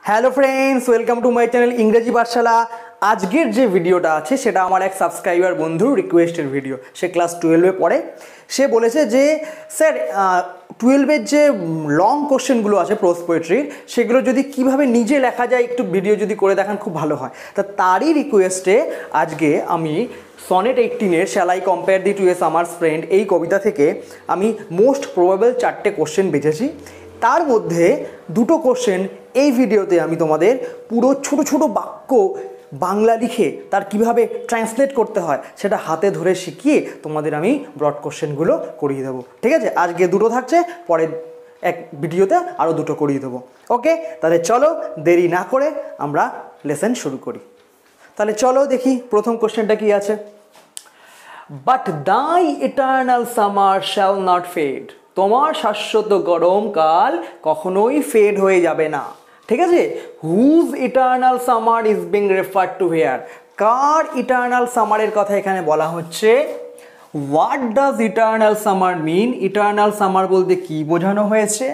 Hello friends, welcome to my channel ইংরেজি পাঠশালা। আজকের যে ভিডিওটা আছে সেটা আমার এক সাবস্ক্রাইবার বন্ধুর রিকোয়েস্টের ভিডিও। সে ক্লাস 12-এ পড়ে। সে বলেছে যে স্যার 12-এর যে লং কোশ্চেনগুলো আছে প্রোজ পোয়েট্রির, সেগুলো যদি কিভাবে নিজে লেখা যায় একটু ভিডিও যদি করে দেখান খুব ভালো হয়। তা তারই রিকোয়েস্টে আজকে আমি সনেট 18-এর shall I compare thee to a summer's friend এই কবিতা থেকে আমি মোস্ট প্রবাবল 4টে কোশ্চেন বেছেছি। তার মধ্যে দুটো কোশ্চেন এই ভিডিওতে আমি তোমাদের পুরো ছোট ছোট বাক্য বাংলা লিখে তার কিভাবে ট্রান্সলেট করতে হয় সেটা হাতে ধরে শিখিয়ে তোমাদের আমি ব্রড কোশ্চেনগুলো করিয়ে দেবো। ঠিক আছে, আজকে দুটো থাকছে, পরের এক ভিডিওতে আরও দুটো করিয়ে দেবো। ওকে, তাহলে চলো দেরি না করে আমরা লেসন শুরু করি। তাহলে চলো দেখি প্রথম কোশ্চেনটা কি আছে। But thy eternal summer shall not fade, তোমার শাশ্বত গরমকাল কখনোই ফেড হয়ে যাবে না। ঠিক আছে, whose eternal summer is being referred to here, কার ইটার্নাল সামারের কথা এখানে বলা হচ্ছে। What does eternal summer mean, eternal summer বলতে কি বোঝানো হয়েছে।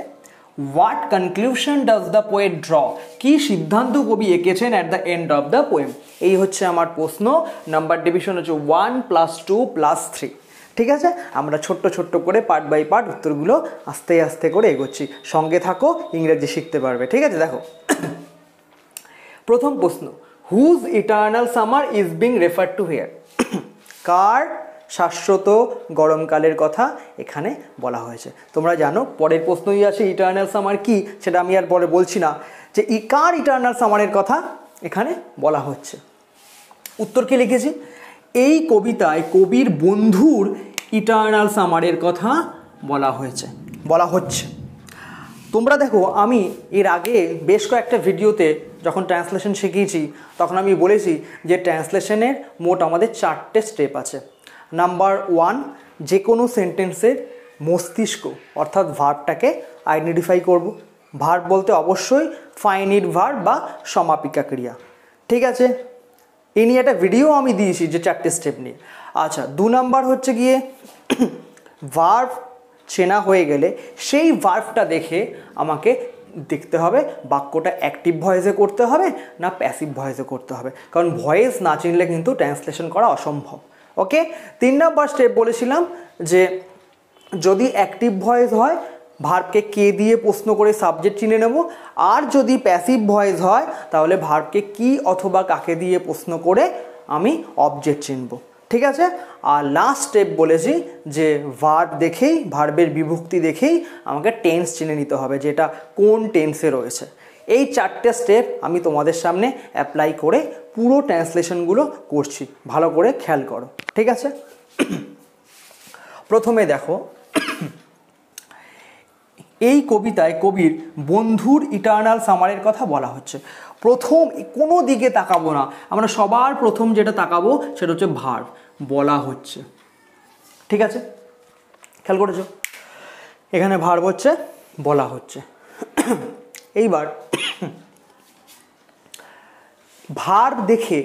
What conclusion does the poet draw, কি সিদ্ধান্ত কবি এঁকেছেন at the end of the poem. এই হচ্ছে আমার প্রশ্ন। নাম্বার ডিভিশন হচ্ছে 1 + 2 + 3। ঠিক আছে, আমরা ছোট্ট ছোট্ট করে পার্ট বাই পার্ট উত্তরগুলো আস্তে আস্তে করে এগোচ্ছি। সঙ্গে থাকো, ইংরেজি শিখতে পারবে। ঠিক আছে, দেখো প্রথম প্রশ্ন, whose eternal summer is being referred to here, কার শাশ্বত গরমকালের কথা এখানে বলা হয়েছে। তোমরা জানো পরের প্রশ্নই আছে ইটার্নাল সামার কি, সেটা আমি আর পরে বলছি না, যে কার ইটার্নাল সামারের কথা এখানে বলা হচ্ছে। উত্তর কি লিখেছি, এই কবিতায় কবির বন্ধুর ইটার্নাল সামারের কথা বলা হচ্ছে। তোমরা দেখো, আমি এর আগে বেশ কয়েকটা ভিডিওতে যখন ট্রান্সলেশন শিখিয়েছি তখন আমি বলেছি যে ট্রান্সলেশনের মোট আমাদের 4টে স্টেপ আছে। নাম্বার 1, যে কোনো সেন্টেন্সের মস্তিষ্ক অর্থাৎ ভার্বটাকে আইডেন্টিফাই করব। ভার্ব বলতে অবশ্যই ফাইনিট ভার্ব বা সমাপিকা ক্রিয়া। ঠিক আছে, এই নিয়ে একটা ভিডিও আমি দিয়েছি যে 4টে স্টেপ নিয়ে। আচ্ছা, 2 নাম্বার হচ্ছে গিয়ে ভার্ব চেনা হয়ে গেলে সেই ভার্বটা দেখে আমাকে দেখতে হবে বাক্যটা অ্যাক্টিভ ভয়েসে করতে হবে না প্যাসিভ ভয়েসে করতে হবে, কারণ ভয়েস না চিনলে কিন্তু ট্রান্সলেশন করা অসম্ভব। ওকে, 3 নাম্বার স্টেপ বলেছিলাম যে যদি অ্যাক্টিভ ভয়েস হয় ভার্বকে কে দিয়ে প্রশ্ন করে সাবজেক্ট চিনে নেব, আর যদি প্যাসিভ ভয়েস হয় তাহলে ভার্বকে কি অথবা কাকে দিয়ে প্রশ্ন করে আমি অবজেক্ট চিনব। ঠিক আছে, আর লাস্ট স্টেপ বলেছি যে ভার্ব দেখেই, ভার্বের বিভক্তি দেখেই আমাকে টেন্স চিনে নিতে হবে, যেটা কোন টেন্সে রয়েছে। এই 4টে স্টেপ আমি তোমাদের সামনে অ্যাপ্লাই করে পুরো ট্রান্সলেশনগুলো করছি, ভালো করে খেয়াল করো। ঠিক আছে, প্রথমে দেখো এই কবিতায় কবির বন্ধুর ইটার্নাল সামারের কথা বলা হচ্ছে। প্রথম কোনো দিকে তাকাবো না, আমরা সবার প্রথম যেটা তাকাবো সেটা হচ্ছে ভার্ব, বলা হচ্ছে। ঠিক আছে, খেয়াল করেছো, এখানে ভার্ব হচ্ছে বলা হচ্ছে। এইবার ভার্ব দেখে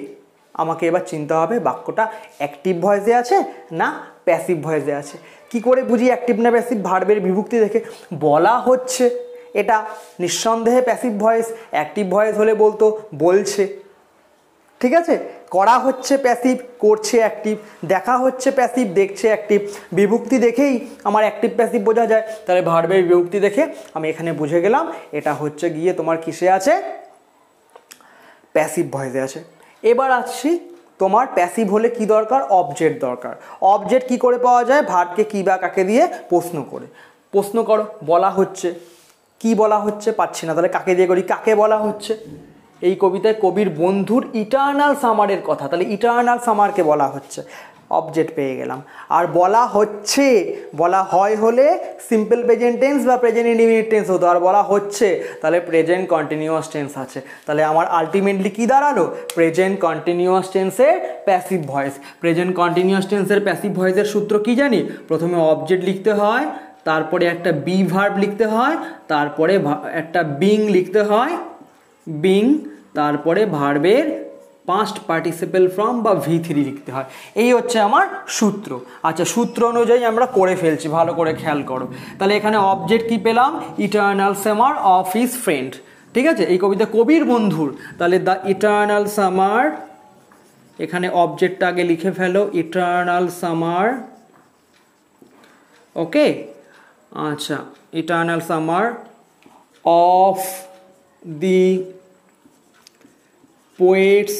আমাকে এবার চিনতে হবে বাক্যটা অ্যাক্টিভ ভয়েসে আছে না প্যাসিভ ভয়েসে আছে। কি করে বুঝি অ্যাক্টিভ না প্যাসিভ? ভার্বের বিভক্তি দেখে। বলা হচ্ছে, এটা নিঃসন্দেহে প্যাসিভ ভয়েস, অ্যাক্টিভ ভয়েস হলে বলতো বলছে। ঠিক আছে, করা হচ্ছে প্যাসিভ, করছে অ্যাক্টিভ, দেখা হচ্ছে প্যাসিভ, দেখছে অ্যাক্টিভ। বিভক্তি দেখেই আমার অ্যাক্টিভ প্যাসিভ বোঝা যায়, তাহলে ভার্বের বিভক্তি দেখে আমি এখানে বুঝে গেলাম এটা হচ্ছে গিয়ে তোমার কিসে আছে, প্যাসিভ ভয়েসে আছে। এবার আসছি, তোমার প্যাসিভ হলে কি দরকার? অবজেক্ট দরকার। অবজেক্ট কি করে পাওয়া যায়? ভার্বকে কি বা কাকে দিয়ে প্রশ্ন করে। প্রশ্ন করো, বলা হচ্ছে, কি বলা হচ্ছে পাচ্ছি না, তাহলে কাকে দিয়ে করি? কাকে বলা হচ্ছে? এই কবিতায় কবির বন্ধুর ইটার্নাল সামারের কথা, তাহলে ইটার্নাল সামারকে বলা হচ্ছে, অবজেক্ট পেয়ে গেলাম। আর বলা হচ্ছে, বলা হয় হলে সিম্পল প্রেজেন্ট টেন্স বা প্রেজেন্ট ইনডিফিনিট টেন্স হতো, আর বলা হচ্ছে তাহলে প্রেজেন্ট কন্টিনিউয়াস টেন্স আছে। তাহলে আমার আলটিমেটলি কি দাঁড়ালো? প্রেজেন্ট কন্টিনিউয়াস টেন্সের প্যাসিভ ভয়েস। প্রেজেন্ট কন্টিনিউয়াস টেন্সের প্যাসিভ ভয়েসের সূত্র কি জানি? প্রথমে অবজেক্ট লিখতে হয়, তারপরে একটা বি ভার্ব লিখতে হয়, তারপরে একটা বিং লিখতে হয়, বিং, তারপরে ভার্বের পাস্ট পার্টিসিপেল ফর্ম বা V3 লিখতে হয়। এই হচ্ছে আমার সূত্র। আচ্ছা, সূত্র অনুযায়ী আমরা করে ফেলছি, ভালো করে খেয়াল করো। তাহলে এখানে অবজেক্ট কি পেলাম? Eternal summer of his friend. ঠিক আছে, এই কবিতা কবির বন্ধুর। তাহলে দ্য ইটার্নাল সামার, এখানে অবজেক্টটা আগে লিখে ফেলো, ইটার্নাল সামার। ওকে, আচ্ছা, eternal summer of the poets.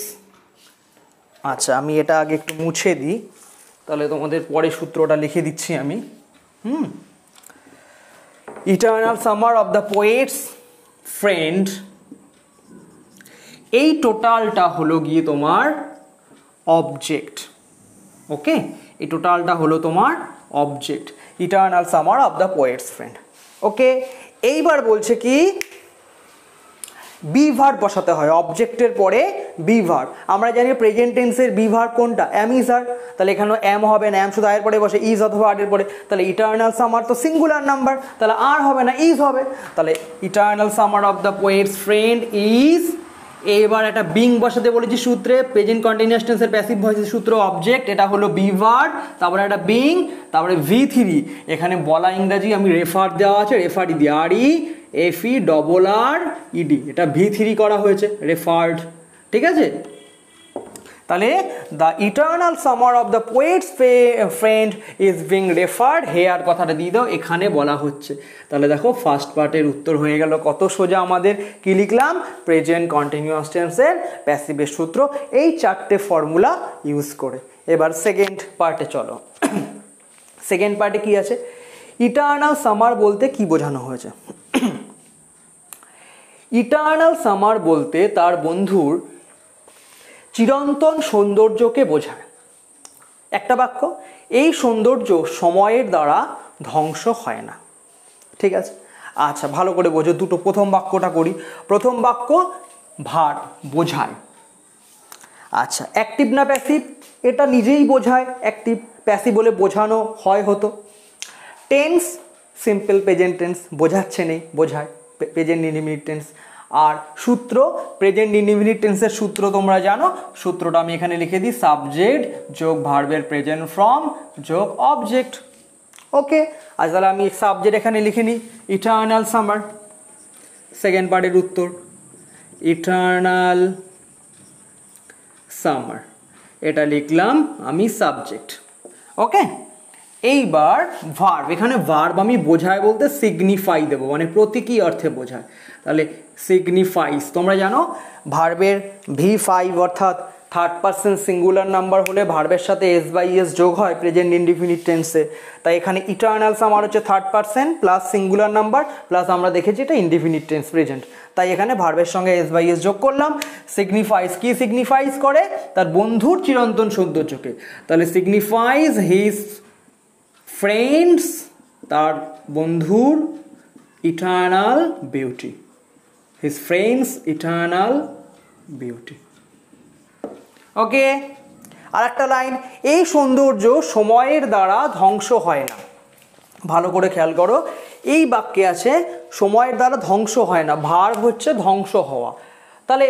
আচ্ছা, আমি এটা আগে একটু মুছে দিই, তাহলে তোমাদের পরে সূত্রটা লিখে দিচ্ছি আমি। Eternal summer of the poets friend, এই টোটালটা হলো গিয়ে তোমার অবজেক্ট। ওকে, এই টোটালটা হলো তোমার object, eternal summer of the poets friend. Okay, এইবার বলছে কি বি ভার্ব বসাতে হয় অবজেক্টের পরে, বি ভার্ব। আমরা জানি প্রেজেন্ট টেন্সের বি ভার্ব কোনটা, অ্যাম ইজ আর। তাহলে এখানে অ্যাম হবে না, অ্যাম শুধু আয়ের পরে বসে, ইজ অথবা আরের পরে। তাহলে ইটার্নাল সামার তো সিঙ্গুলার নাম্বার, তাহলে আর হবে না, ইজ হবে। তাহলে eternal summer of the poets friend is, এবার একটা বিং বসাতে বলেছি সূত্রে, প্রেজেন্ট কন্টিনিউয়াস টেন্সের প্যাসিভ ভয়েসের সূত্র অবজেক্ট, এটা হলো বি ভার্ব, তারপরে একটা বিং, তারপরে V3। এখানে বলা ইংরাজি আমি রেফার দেওয়া আছে, রেফারি দিয়ে REFERRED, এটা V3 করা হয়েছে, রেফার্ড। ঠিক আছে, তাহলে the eternal summer of the poets friend is being referred here, কথাটা দিয়ে দাও, এখানে বলা হচ্ছে। তাহলে দেখো ফার্স্ট পার্টের উত্তর হয়ে গেল। কত সোজা আমাদের, কি লিখলাম, প্রেজেন্ট কন্টিনিউয়াস টেন্সের প্যাসিভের সূত্র, এই 4টে ফর্মুলা ইউজ করে। এবার সেকেন্ড পার্টে চলো। সেকেন্ড পার্টে কি আছে, ইটার্নাল সামার বলতে কি বোঝানো হয়েছে। ইটার্নাল সামার বলতে তার বন্ধুর চিরন্তন সৌন্দর্যকে বোঝায়। একটা বাক্য, এই সৌন্দর্য সময়ের দ্বারা ধ্বংস হয় না। ঠিক আছে, আচ্ছা ভালো করে বোঝো, দুটো, প্রথম বাক্যটা করি। প্রথম বাক্য ভার্ব বোঝায়। আচ্ছা, অ্যাক্টিভ না প্যাসিভ, এটা নিজেই বোঝায়, অ্যাক্টিভ। প্যাসিভ বলে বোঝানো হয় হতো। টেন্স সিম্পল প্রেজেন্ট টেন্স, বোঝাচ্ছে নেই, বোঝায় প্রেজেন্ট ইনডিফিনিট টেন্স। আর সূত্র, প্রেজেন্ট ইনডিফিনিট টেন্সের সূত্র তোমরা জানো, সূত্রটা আমি এখানে লিখে দিই, সাবজেক্ট যোগ ভার্বের প্রেজেন্ট ফর্ম যোগ অবজেক্ট। ওকে, আজ তাহলে আমি সাবজেক্ট এখানে লিখে নিই, ইটার্নাল সামার। সেকেন্ড পার্টের উত্তর ইটার্নাল সামার, এটা লিখলাম আমি সাবজেক্ট। ওকে, এইবার ভার্ব, এখানে ভার্ব আমি বোঝায় বলতে সিগনিফাই দেবো, মানে প্রতীকী অর্থে বোঝায়। তাহলে সিগনিফাইস, তোমরা জানো ভার্বের V5 অর্থাৎ থার্ড পারসন সিঙ্গুলার নাম্বার হলে ভার্বের সাথে S/S যোগ হয় প্রেজেন্ট ইনডিফিনিট টেন্সে। তাই এখানে ইটার্নাল সামার হচ্ছে third person plus singular number plus আমরা দেখেছি এটা ইনডিফিনিট টেন্স প্রেজেন্ট, তাই এখানে ভার্বের সঙ্গে S/S যোগ করলাম। সিগনিফাইজ, কি সিগনিফাইজ করে, তার বন্ধুর চিরন্তন সৌন্দর্যকে। তাহলে সিগনিফাইজ হিজ ফ্রেন্ডস, তার বন্ধুর eternal beauty, his friends eternal beauty. Okay, আর একটা লাইন, এই সৌন্দর্য সময়ের দ্বারা ধ্বংস হয় না। ভালো করে খেয়াল করো, এই বাক্যে আছে সময়ের দ্বারা ধ্বংস হয় না, ভার্ব হচ্ছে ধ্বংস হওয়া। তাহলে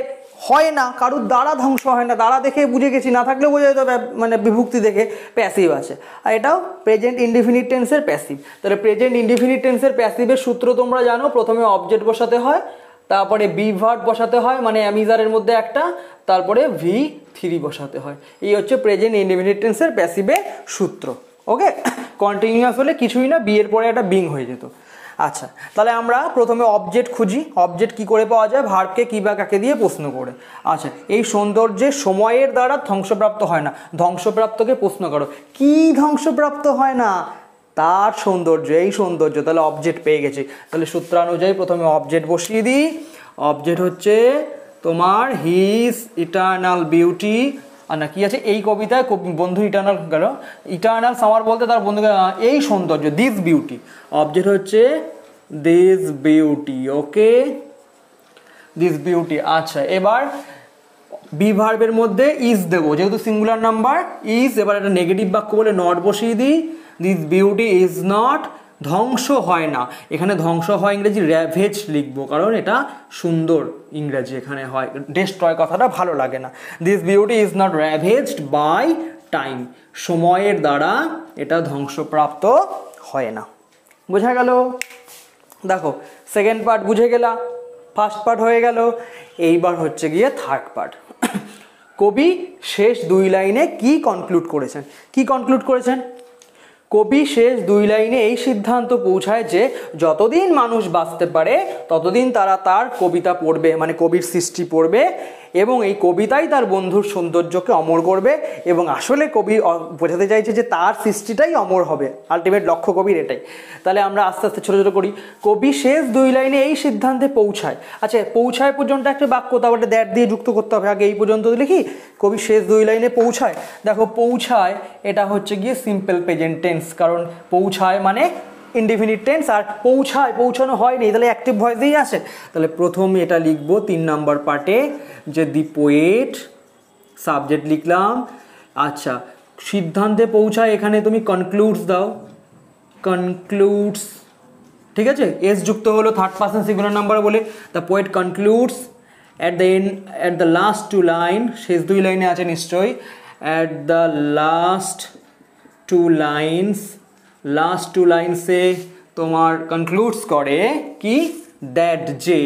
হয় না, কারুর দ্বারা ধ্বংস হয় না, দ্বারা দেখে বুঝে গেছি, না থাকলেও বোঝা যেত, মানে বিভক্তি দেখে প্যাসিভ আছে। আর এটাও প্রেজেন্ট ইনডিফিনিট টেন্সের প্যাসিভ। তাহলে প্রেজেন্ট ইনডিফিনিট টেন্সের প্যাসিভের সূত্র তোমরা জানো, প্রথমে অবজেক্ট বসাতে হয়, তারপরে বি ভার্ব বসাতে হয়, মানে অ্যামিজারের মধ্যে একটা, তারপরে V3 বসাতে হয়। এই হচ্ছে প্রেজেন্ট ইনডিফিনিট টেন্সের প্যাসিভের সূত্র। ওকে, কন্টিনিউয়াস হলে কিছুই না, বি এর পরে একটা বিং হয়ে যেত। আচ্ছা, তাহলে আমরা প্রথমে অবজেক্ট খুঁজি। অবজেক্ট কি করে পাওয়া যায়, ভার্বকে কি বা কাকে দিয়ে প্রশ্ন করে। আচ্ছা, এই সৌন্দর্যের সময়ের দ্বারা ধ্বংসপ্রাপ্ত হয় না, ধ্বংসপ্রাপ্তকে প্রশ্ন করো, কি ধ্বংসপ্রাপ্ত হয় না, তার সৌন্দর্য, এই সৌন্দর্য। তাহলে অবজেক্ট পেয়ে গেছি। তাহলে সূত্রানুযায়ী প্রথমে অবজেক্ট বসিয়ে দিই। অবজেক্ট হচ্ছে তোমার হিজ ইটার্নাল বিউটি, আর না কি আছে এই কবিতায়, বন্ধু ইটার্নাল গেল, ইটার্নাল সামার বলতে তার বন্ধুকে এই সৌন্দর্য, দিস বিউটি। অবজেক্ট হচ্ছে this beauty. Okay, this beauty. আচ্ছা, এবার বি ভার্বের মধ্যে ইজ দেবো, যেহেতু সিঙ্গুলার নাম্বার ইজ। এবার একটা নেগেটিভ বাক্য বলে নট বসিয়ে দিই, দিস বিউটি ইজ নট, ধ্বংস হয় না। এখানে ধ্বংস হয় ইংরেজি র্যাভেজ লিখবো, কারণ এটা সুন্দর ইংরেজি এখানে হয়, ডেস্ট্রয় কথাটা ভালো লাগে না। This beauty is not ravaged by time, সময়ের দ্বারা এটা ধ্বংসপ্রাপ্ত হয় না। বোঝা গেল? দেখো সেকেন্ড পার্ট বুঝে গেলা। ফার্স্ট পার্ট হয়ে গেল, এইবার হচ্ছে গিয়ে থার্ড পার্ট। কবি শেষ 2 লাইনে কি কনক্লুড করেছেন? কি কনক্লুড করেছেন? কবি শেষ 2 লাইনে এই সিদ্ধান্ত পৌঁছায় যে যতদিন মানুষ বাঁচতে পারে ততদিন তারা তার কবিতা পড়বে, মানে কবির সৃষ্টি পড়বে, এবং এই কবিতাই তার বন্ধুর সৌন্দর্যকে অমর করবে। এবং আসলে কবি বোঝাতে চাইছে যে তার সৃষ্টিটাই অমর হবে, আলটিমেট লক্ষ্য কবির এটাই। তাহলে আমরা আস্তে আস্তে ছোটো ছোটো করি। কবি শেষ 2 লাইনে এই সিদ্ধান্তে পৌঁছায়। আচ্ছা, পৌঁছায় পর্যন্ত একটা বাক্য, তারপরে দ্যাট দিয়ে যুক্ত করতে হবে, আগে এই পর্যন্ত লিখি। কবি শেষ 2 লাইনে পৌঁছায়, দেখো পৌঁছায় এটা হচ্ছে গিয়ে সিম্পল প্রেজেন্ট টেন্স, কারণ পৌঁছায় মানে ইনডিফিনিট টেন্স, আর পৌঁছায় পৌঁছানো হয়নি, তাহলে অ্যাক্টিভ ভয়েসেই আসে। তাহলে প্রথম এটা লিখবো 3 নম্বর পার্টে যে দি পোয়েট, সাবজেক্ট লিখলাম। আচ্ছা, সিদ্ধান্তে পৌঁছায়, এখানে তুমি কনক্লুডস দাও, কনক্লুডস, ঠিক আছে, এস যুক্ত হলো থার্ড পার্সন সিঙ্গুলার নাম্বার বলে। The poet concludes at the and, at the last 2 line, শেষ 2 লাইনে আছে নিশ্চয়ই, at the last 2 lines, last 2 লাইনসে তোমার কনক্লুডস করে কি, দ্যাট যে,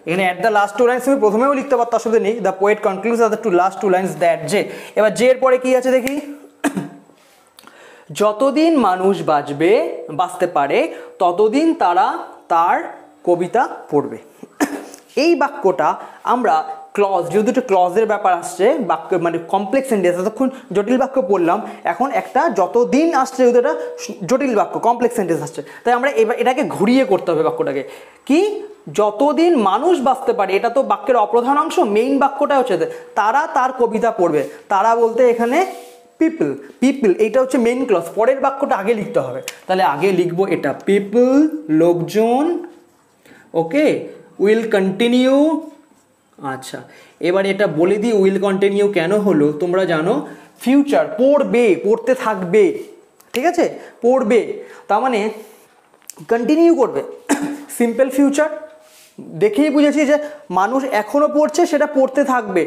এখানে অ্যাট দ্য লাস্ট 2 লাইনস তুমি প্রথমেও লিখতে পারতো, অসুবিধা নেই। The poet concludes at the last 2 lines that যে, এবার যে এর পরে কি আছে দেখি, যতদিন মানুষ বাঁচতে পারে ততদিন তারা তার কবিতা পড়বে। এই বাক্যটা আমরা ক্লজ, যেহেতু একটা ক্লজের ব্যাপার আসছে, বাক্য মানে কমপ্লেক্স সেন্টেন্স, এতক্ষণ জটিল বাক্য পড়লাম, এখন একটা যতদিন আসছে যেহেতু এটা জটিল বাক্য, কমপ্লেক্স সেন্টেন্স আসছে, তাই আমরা এটাকে ঘুরিয়ে করতে হবে বাক্যটাকে। কি, যতদিন মানুষ বাঁচতে পারে, এটা তো বাক্যের অপ্রধান অংশ, মেইন বাক্যটা হচ্ছে তারা তার কবিতা পড়বে। তারা বলতে এখানে পিপল, পিপল এইটা হচ্ছে মেইন ক্লজ, পরের বাক্যটা আগে লিখতে হবে। তাহলে আগে লিখবো এটা পিপল, লোকজন, ওকে, উইল কন্টিনিউ। আচ্ছা, এবার এটা বলে দিই উইল কন্টিনিউ কেন হলো, তোমরা জানো ফিউচার, পড়বে, পড়তে থাকবে, ঠিক আছে, পড়বে, তার মানে কন্টিনিউ করবে। সিম্পল ফিউচার দেখেই বুঝেছি যে মানুষ এখনো পড়ছে, সেটা পড়তে থাকবে।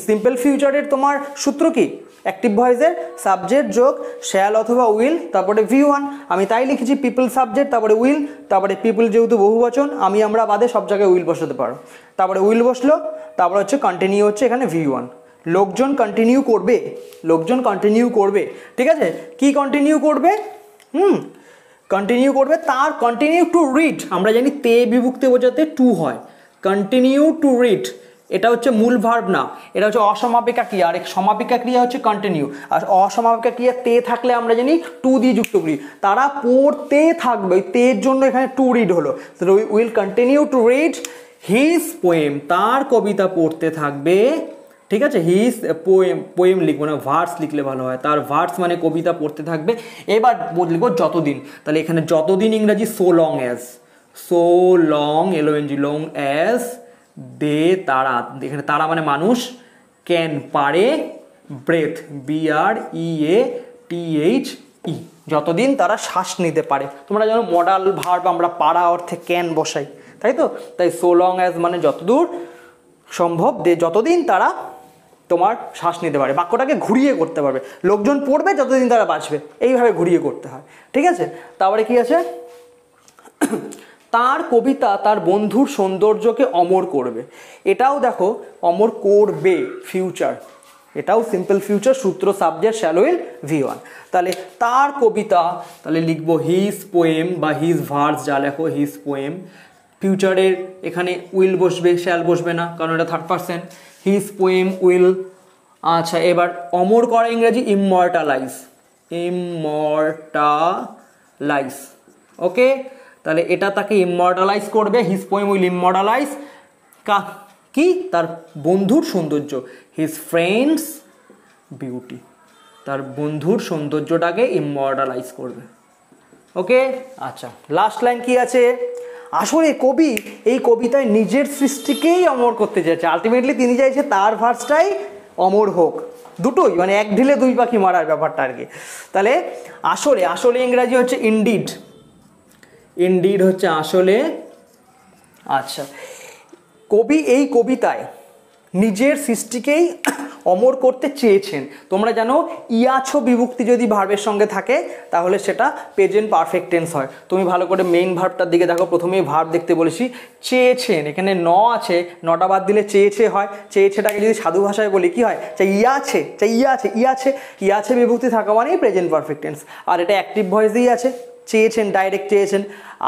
সিম্পল ফিউচারের তোমার সূত্র কি, অ্যাক্টিভ ভয়েসের সাবজেক্ট যোগ শ্যাল অথবা উইল, তারপরে V1, আমি তাই লিখেছি পিপল সাবজেক্ট, তারপরে উইল, তারপরে পিপল যেহেতু বহুবচন, আমরা বাদে সব জায়গায় উইল বসাতে পারো, তারপরে উইল বসলো, তারপরে হচ্ছে কন্টিনিউ হচ্ছে এখানে V1। লোকজন কন্টিনিউ করবে, লোকজন কন্টিনিউ করবে, ঠিক আছে, কি কন্টিনিউ করবে, কন্টিনিউ করবে, তার কন্টিনিউ টু রিড, আমরা জানি তে বিভক্তি বোঝাতে টু হয়, কন্টিনিউ টু রিড, এটা হচ্ছে মূল ভার্ব না, এটা হচ্ছে অসমাপিকা ক্রিয়া, আর সমাপিকা ক্রিয়া হচ্ছে কন্টিনিউ, আর অসমাপিকা ক্রিয়া তে থাকলে আমরা জানি টু দিয়ে যুক্ত করি, তারা পড়তে থাকবে, ওই তের জন্য এখানে টু রিড হলো, will continue to read his poem, তার কবিতা পড়তে থাকবে, ঠিক আছে, হিজ পোয়েম, পোয়েম লিখবো না, ভার্স লিখলে ভালো হয়, তার ভার্স মানে কবিতা পড়তে থাকবে। এবার লিখবো যতদিন, তাহলে এখানে যতদিন ইংরাজি so long as, so long, LONG, long as they, তারা, এখানে তারা মানে মানুষ, ক্যান পারে, ব্রেথ BREATHE, যতদিন তারা শ্বাস নিতে পারে। তোমরা জানো মডাল ভার্ব আমরা পারা অর্থে ক্যান বসাই, তাই তো, তাই সো লং অ্যাজ মানে যতদূর সম্ভব, যতদিন তারা তোমার শ্বাস নিতে পারে, বাক্যটাকে ঘুরিয়ে করতে পারবে, লোকজন পড়বে যতদিন তারা বাঁচবে, এইভাবে ঘুরিয়ে করতে হয়, ঠিক আছে। তারপরে কি আছে, তার কবিতা তার বন্ধুর সৌন্দর্যকে অমর করবে, এটাও দেখো অমর করবে ফিউচার, এটাও সিম্পল ফিউচার, সূত্র সাবজেক্ট শ্যাল উইল V1। তাহলে তার কবিতা, তাহলে লিখবো হিজ পোয়েম বা হিজ ভার্স, যা লেখো হিজ পোয়েম, ফিউচারের এখানে উইল বসবে, শ্যাল বসবে না, কারণ এটা third person, his poem will. আচ্ছা, এবার অমর করা ইংরেজি ইমমর্টালাইজ, ইমমর্টালাইজ, ওকে, তাহলে এটা তাকে ইমমর্টালাইজ করবে, হিজ পোয়েম উইল ইমমর্টালাইজ কি, তার বন্ধুর সৌন্দর্য, হিজ ফ্রেন্ডস বিউটি, তার বন্ধুর সৌন্দর্যটাকে ইমমর্টালাইজ করবে, ওকে। আচ্ছা, লাস্ট লাইন কি আছে, আসলে কবি এই কবিতায় নিজের সৃষ্টিকেই অমর করতে চাইছে, আলটিমেটলি তিনি চাইছে তার ভার্সটাই অমর হোক, দুটোই, মানে এক ঢিলে দুই পাখি মারার ব্যাপারটা আর কি। তাহলে আসলে, আসলে ইংরাজি হচ্ছে ইনডিড, ইনডিড হচ্ছে আসলে। আচ্ছা, কবি এই কবিতায় নিজের সৃষ্টিকেই অমর করতে চেয়েছেন। তোমরা জানো ইয়াছো বিভক্তি যদি ভার্বের সঙ্গে থাকে তাহলে সেটা প্রেজেন্ট পারফেক্ট টেন্স হয়। তুমি ভালো করে মেইন ভার্বটার দিকে দেখো, প্রথমেই ভার্ব দেখতে বলেছি চেয়েছেন, এখানে ন আছে, নটা বাদ দিলে চেয়েছে হয়। চেয়েছেটাকে যদি সাধু ভাষায় বলি কি হয়, ইয়াছে, ইয়াছে বিভক্তি থাকা মানেই প্রেজেন্ট পারফেক্ট টেন্স। আর এটা অ্যাক্টিভ ভয়েসেই আছে, চেয়েছেন, ডাইরেক্ট চেয়েছেন।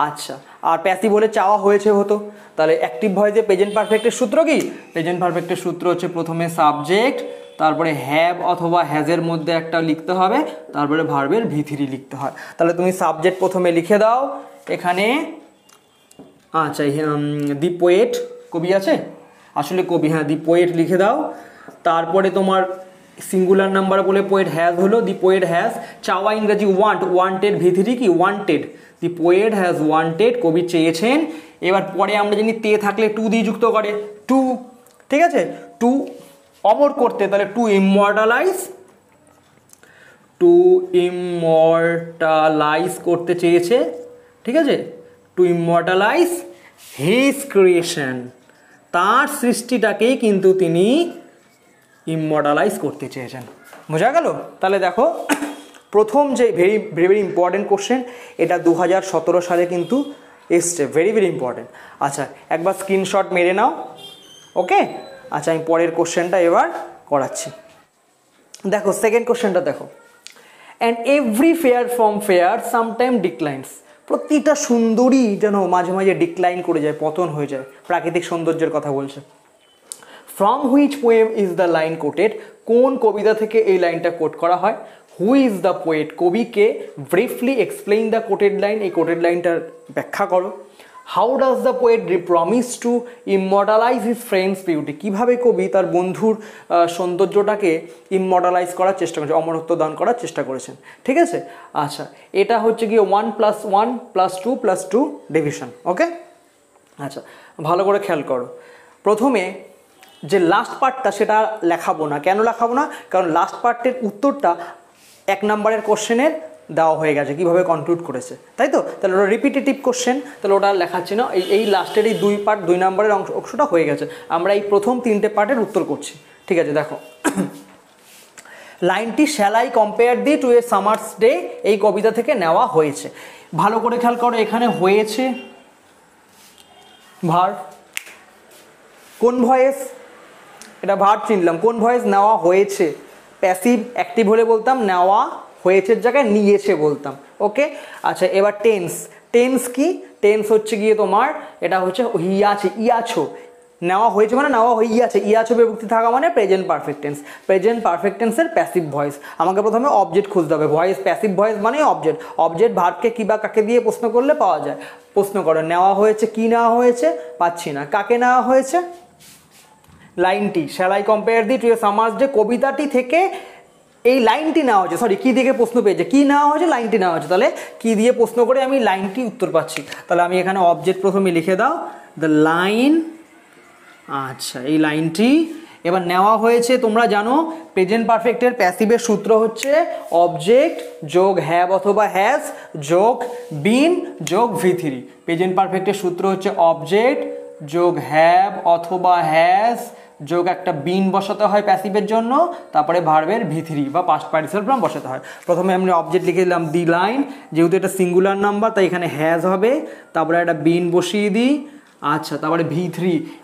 আচ্ছা, আর প্যাসিভ বলে চাওয়া হয়েছে হতো, তাহলে অ্যাক্টিভ ভয়েসে প্রেজেন্ট পারফেক্টের সূত্র কি? প্রেজেন্ট পারফেক্টের সূত্র হচ্ছে প্রথমে সাবজেক্ট, তারপরে হ্যাভ অথবা হ্যাজের মধ্যে একটা লিখতে হবে, তারপরে ভার্বের ভি3 লিখতে হয়। তাহলে তুমি সাবজেক্ট প্রথমে লিখে দাও এখানে। আচ্ছা, দি পোয়েট, কবি আছে আসলে কবি, হ্যাঁ দি পোয়েট লিখে দাও। তারপরে তোমার সিঙ্গুলার নাম্বার বলে পোয়েট হ্যাজ হলো, দি পোয়েট হ্যাজ। চাওয়া ইংরেজি ওয়ান্ট, ওয়ান্টেড ভি3 কি? Wanted. The poet has wanted, কবি চেয়েছেন। এবার পরে আমরা জানি তে থাকলে টু দিয়ে যুক্ত করে, টু, ঠিক আছে, টু অমর করতে, তাহলে টু ইমমর্টালাইজ, টু ইমমর্টালাইজ করতে চেয়েছে, ঠিক আছে, টু ইমমর্টালাইজ হিজ ক্রিয়েশন, তার সৃষ্টিটাকেই কিন্তু তিনি ইমমর্টালাইজ করতে চেয়েছেন। বোঝা গেল? তাহলে দেখো প্রথম যে ভেরি ভেরি ইম্পর্টেন্ট কোশ্চেন, এটা 2017 সালে কিন্তু এসছে, ভেরি ভেরি ইম্পর্টেন্ট। আচ্ছা, একবার স্ক্রিনশট মেরে নাও, ওকে। আচ্ছা, আমি পরের কোশ্চেনটা এবার করাচ্ছি। দেখো সেকেন্ড কোশ্চেনটা দেখো, and every fair from fair sometime declines, প্রতিটা সুন্দরী যেন মাঝে মাঝে ডিক্লাইন করে যায়, পতন হয়ে যায়, প্রাকৃতিক সৌন্দর্যের কথা বলছে। From which poem is the line quoted, কোন কবিতা থেকে এই লাইনটা কোট করা হয়? হু ইজ দ্য পোয়েট, কবিকে। Briefly explain the quoted line, এই কোটেড লাইনটার ব্যাখ্যা করো। How does the poet promise to immortalise his friends beauty, কীভাবে কবি তার বন্ধুর সৌন্দর্যটাকে ইমমর্টালাইজ করার চেষ্টা করেছে, অমরত্ব দান করার চেষ্টা করেছেন, ঠিক আছে। আচ্ছা, এটা হচ্ছে গিয়ে 1 + 1 + 2 ডিভিশন, ওকে। আচ্ছা, ভালো করে খেয়াল করো, প্রথমে যে লাস্ট পার্টটা সেটা লেখাবো না। কেন লেখাবো না? কারণ লাস্ট পার্টের উত্তরটা 1 নম্বরের কোশ্চেনের দেওয়া হয়ে গেছে, কীভাবে কনক্লুড করেছে, তাই তো। তাহলে ওটা রিপিটেটিভ কোশ্চেন, তাহলে ওটা লেখাচ্ছি না। এই লাস্টের এই 2 পার্ট, 2 নম্বরের অংশটা হয়ে গেছে, আমরা এই প্রথম 3টে পার্টের উত্তর করছি, ঠিক আছে। দেখো লাইনটি shall I compare thee to a summer's day, এই কবিতা থেকে নেওয়া হয়েছে। ভালো করে খেয়াল করো, এখানে হয়েছে ভার্ব, কোন ভয়েস? এটা ভার্ব চিনলাম, কোন ভয়েস? নেওয়া হয়েছে। প্যাসিভ অ্যাক্টিভ হলে বলতাম নেওয়া হয়েছের জায়গায় নিয়েছে বলতাম, ওকে। আচ্ছা, এবার টেন্স, টেন্স কি? টেন্স হচ্ছে গিয়ে তোমার, এটা হচ্ছে হিয়াছে, ইয়াছো, নেওয়া হয়েছে মানে নেওয়া হইয়াছে, ইয়াছো বিভক্তি থাকা মানে present perfect tense. Present perfect টেন্সের প্যাসিভ ভয়েস। আমাকে প্রথমে অবজেক্ট খুঁজতে হবে, ভয়েস প্যাসিভ ভয়েস মানে অবজেক্ট। অবজেক্ট ভার্বকে কী বা কাকে দিয়ে প্রশ্ন করলে পাওয়া যায়? প্রশ্ন করো, নেওয়া হয়েছে, কি নেওয়া হয়েছে? পাচ্ছি না, কাকে নেওয়া হয়েছে? লাইনটি shall I compare thee to a summer's day, কবিতাটি থেকে এই লাইনটি নেওয়া হয়েছে, সরি কি দিয়ে প্রশ্ন পেয়েছে, কি নেওয়া হয়েছে? লাইনটি নেওয়া হয়েছে। তাহলে কি দিয়ে প্রশ্ন করে আমি লাইনটি উত্তর পাচ্ছি। তাহলে আমি এখানে অবজেক্ট প্রথমে লিখে দাও, দ্য লাইন। আচ্ছা, এই লাইনটি এবার নেওয়া হয়েছে। তোমরা জানো প্রেজেন্ট পারফেক্টের প্যাসিভের সূত্র হচ্ছে অবজেক্ট যোগ হ্যাভ অথবা হ্যাজ যোগ বিন যোগ ভি3। প্রেজেন্ট পারফেক্টের সূত্র হচ্ছে অবজেক্ট যোগ হ্যাভ অথবা হ্যাজ যোগ একটা বিন বসাতে হয় প্যাসিভের জন্য, তারপরে ভার্বের ভি3 বা পাস্ট পার্টিসিপল ফর্ম বসাতে হয়। প্রথমে আমি অবজেক্ট লিখে দিলাম দি লাইন, যেহেতু এটা সিঙ্গুলার নাম্বার তাই এখানে হ্যাজ হবে, তারপরে একটা বিন বসিয়ে দিই। আচ্ছা, তারপরে ভি3,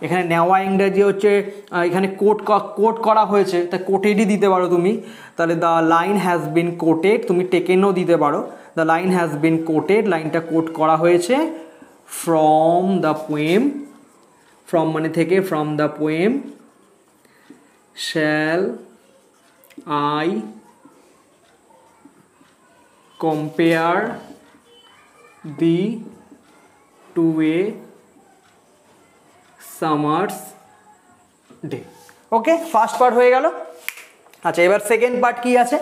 এখানে নেওয়া ইংরেজি হচ্ছে, এখানে কোট করা হয়েছে তাই কোটেডই দিতে পারো তুমি। তাহলে the line has been quoted, তুমি টেকেনও দিতে পারো। The line has been quoted, লাইনটা কোট করা হয়েছে ফ্রম দ্য পোয়েম, ফ্রম মানে থেকে, from the poem shall I compare thee to a summer's day, okay. First part হয়ে গেল। আচ্ছা, এবার সেকেন্ড পার্ট কি আছে?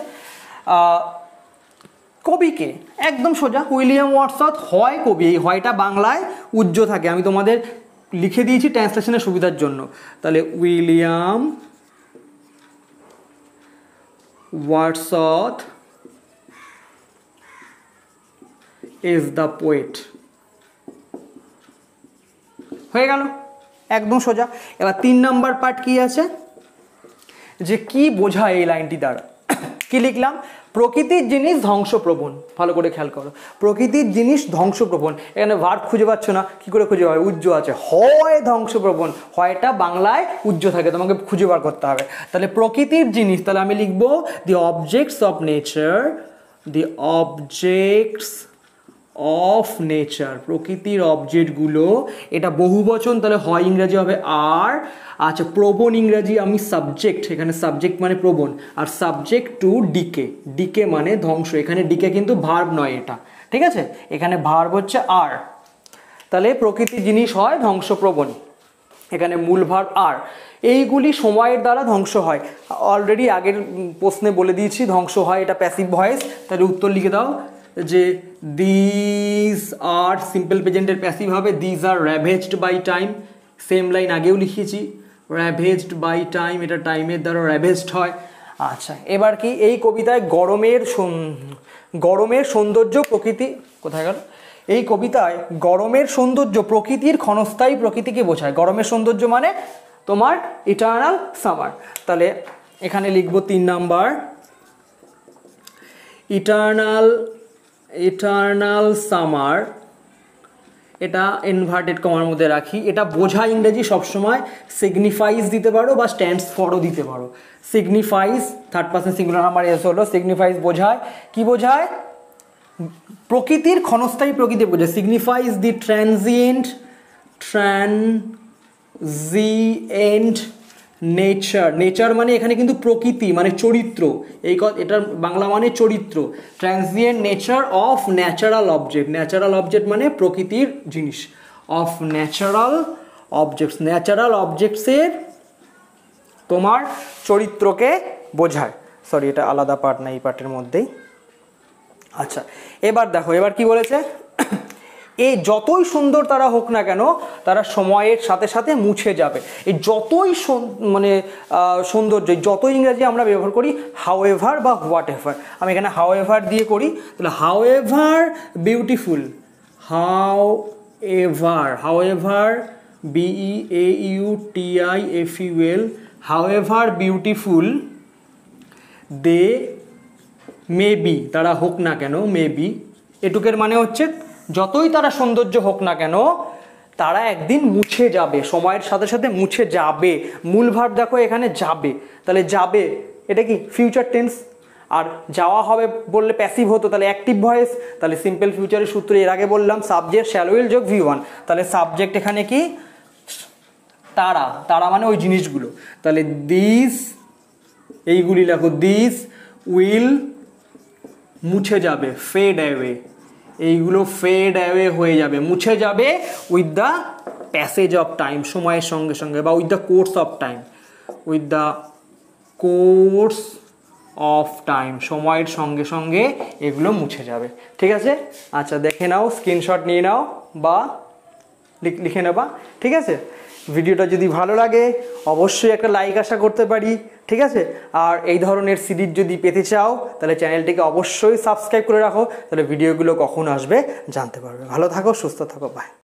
কবিকে, একদম সোজা, উইলিয়াম ওয়ার্ডসওয়ার্থ হয় কবি। এই হয়টা বাংলায় উজ্জ থাকে, আমি তোমাদের লিখে দিয়েছি ট্রান্সলেশনের সুবিধার জন্য। তাহলে William Wordsworth is the poet, হয়ে গেল, একদম সোজা। এবার 3 নম্বর পার্ট কি আছে? যে কি বোঝায় এই লাইনটি দ্বারা। কি লিখলাম? প্রকৃতির জিনিস ধ্বংসপ্রবণ। ভালো করে খেয়াল করো, প্রকৃতির জিনিস ধ্বংসপ্রবণ। এখানে ভার্ব খুঁজে পাচ্ছ না, কি করে খুঁজে পাবে? উজ্জ আছে, হয় ধ্বংসপ্রবণ, হয়টা বাংলায় উজ্জ থাকে, তোমাকে খুঁজে বার করতে হবে। তাহলে প্রকৃতির জিনিস, তাহলে আমি লিখবো the objects of nature, the objects of nature, প্রকৃতির অবজেক্টগুলো। এটা বহুবচন, তাহলে হয় ইংরাজি হবে আর। আচ্ছা, প্রবণ ইংরাজি আমি সাবজেক্ট, এখানে সাবজেক্ট মানে প্রবণ, আর সাবজেক্ট টু ডিকে, ডিকে মানে ধ্বংস। এখানে ডিকে কিন্তু ভার্ব নয় এটা, ঠিক আছে? এখানে ভার্ব হচ্ছে আর। তাহলে প্রকৃতির জিনিস হয় ধ্বংসপ্রবণ, এখানে মূল ভার্ব আর। এইগুলি সময়ের দ্বারা ধ্বংস হয়। অলরেডি আগের প্রশ্নে বলে দিয়েছি ধ্বংস হয়, এটা প্যাসিভ ভয়েস। তাহলে উত্তর লিখে দাও যে দিস আর, সিম্পল প্রেজেন্টের প্যাসিভ হবে this are ravaged by time. Same line আগেও লিখেছি, র্যাভেজড বাই টাইম, এটা টাইমের দ্বারা র্যাভেজড হয়। আচ্ছা, এবার কি? এই কবিতায় গরমের সৌন্দর্য প্রকৃতি, কোথায় গেল? এই কবিতায় গরমের সৌন্দর্য প্রকৃতির ক্ষণস্থায়ী প্রকৃতিকে বোঝায়। গরমের সৌন্দর্য মানে তোমার ইটার্নাল সামার। তাহলে এখানে লিখব 3 নাম্বার, ইটার্নাল সামার। এটা ইনভার্টেড কমার মধ্যে রাখি। এটা বোঝায় ইংরেজি সবসময় সিগনিফাইজ দিতে পারো বা স্ট্যান্ডস ফরও দিতে পারো। Signifies, third person singular number S হলো। সিগনিফাইজ বোঝায়, কি বোঝায়? প্রকৃতির ক্ষণস্থায়ী প্রকৃতি বোঝায়। সিগনিফাইজ দি ট্রানজিয়েন্ট নেচার। নেচার মানে এখানে কিন্তু প্রকৃতি মানে চরিত্র, এটার বাংলা মানে চরিত্র। Transient nature of natural object. Natural object মানে প্রকৃতির জিনিস। অফ ন্যাচারাল অবজেক্টস, ন্যাচারাল অবজেক্টসের তোমার চরিত্রকে বোঝায়। সরি, এটা আলাদা পার্ট না, এই পার্টের মধ্যেই। আচ্ছা, এবার দেখো, এবার কি বলেছে? এই যতই সুন্দর তারা হোক না কেন, তারা সময়ের সাথে সাথে মুছে যাবে। এই যতই মানে সৌন্দর্য, যতই ইংরেজি আমরা ব্যবহার করি হাউএভার বা হোয়াট এভার, আমি এখানে হাউএভার দিয়ে করি। তাহলে however beautiful, however BEAUTIFUL, however beautiful they may be, তারা হোক না কেন, মে বি এটুকের মানে হচ্ছে যতই তারা সৌন্দর্য হোক না কেন তারা একদিন মুছে যাবে, সময়ের সাথে সাথে মুছে যাবে। মূল ভার্ব দেখো এখানে যাবে, তাহলে যাবে এটা কি? Future tense. আর যাওয়া হবে বললে প্যাসিভ হতো, তাহলে অ্যাক্টিভ ভয়েস। তাহলে সিম্পল ফিউচারের সূত্র এর আগে বললাম সাবজেক্ট শ্যাল উইল যোগ V1। তাহলে সাবজেক্ট এখানে কি? তারা, তারা মানে ওই জিনিসগুলো। তাহলে দিস, এইগুলি লেখো, দিস উইল মুছে যাবে, ফেড অ্যাওয়ে, এইগুলো ফেড অ্যাওয়ে হয়ে যাবে, মুছে যাবে with the passage of time, সময়ের সঙ্গে সঙ্গে, বা with the course of time, with the course of time, সময়ের সঙ্গে সঙ্গে এগুলো মুছে যাবে। ঠিক আছে? আচ্ছা, দেখে নাও, স্ক্রিনশট নিয়ে নাও বা লিখে নেবা। ঠিক আছে? ভিডিওটা যদি ভালো লাগে অবশ্যই একটা লাইক আশা করতে পারি। ঠিক আছে? আর এই ধরনের সিরিজ যদি পেতে চাও তাহলে চ্যানেলটিকে অবশ্যই সাবস্ক্রাইব করে রাখো, তাহলে ভিডিওগুলো কখন আসবে জানতে পারবে। ভালো থাকো, সুস্থ থাকো, বাই।